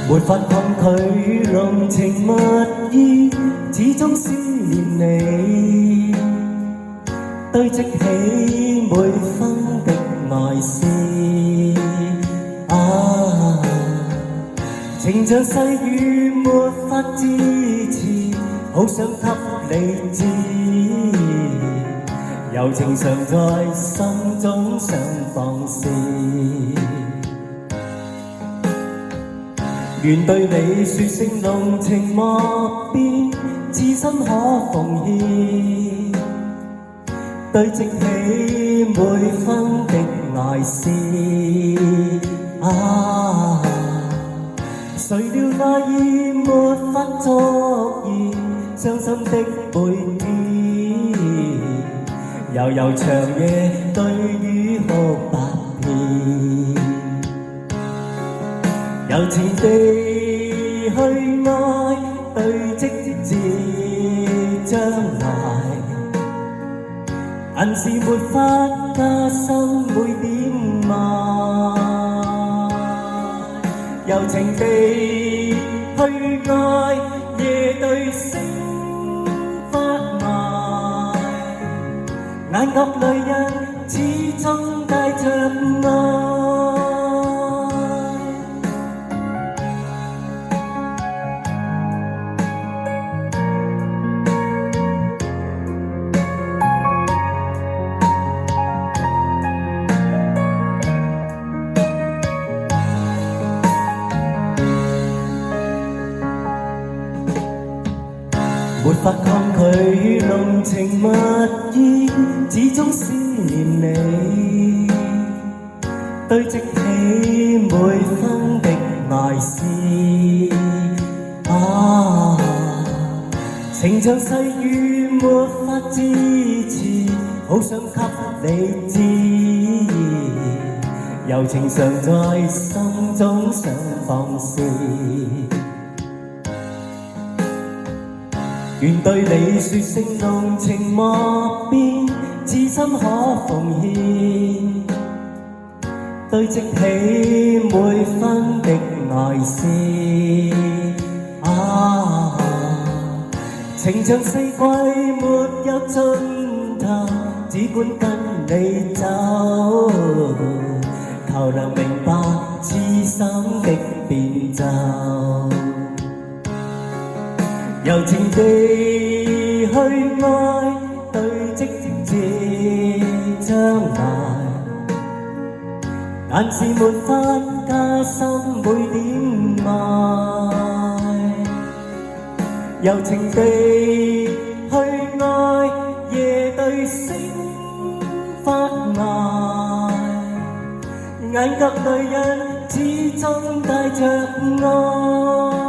沒法抗拒濃情蜜意，始終思念你，堆積起每分的愛思。情像細雨沒法支持，好想給你知，柔情常在心中想放肆。願對你說聲濃情莫變，至深可奉獻，堆積起每分的愛思。誰料那已沒法作言，傷心的背肩，悠悠長夜對雨哭百遍，柔情地去愛，對積至將來，硬是沒法加深每點愛。柔情地去愛，夜對星發賣，眼角淚印始終帶着愛。沒法抗拒濃情蜜意，始終思念你，堆積起每分的愛思。情像細雨沒法支持，好想給你知，柔情常在心中想放肆。願對你說聲濃情莫變，至深可奉獻，堆積起每分的愛思。情像四季沒有盡頭，只管跟你走，求能明白痴心的變奏。柔情地去愛，對積至將來，硬是沒法加深每點愛。柔情地去愛，夜對星發賣，眼角淚印始終帶着愛。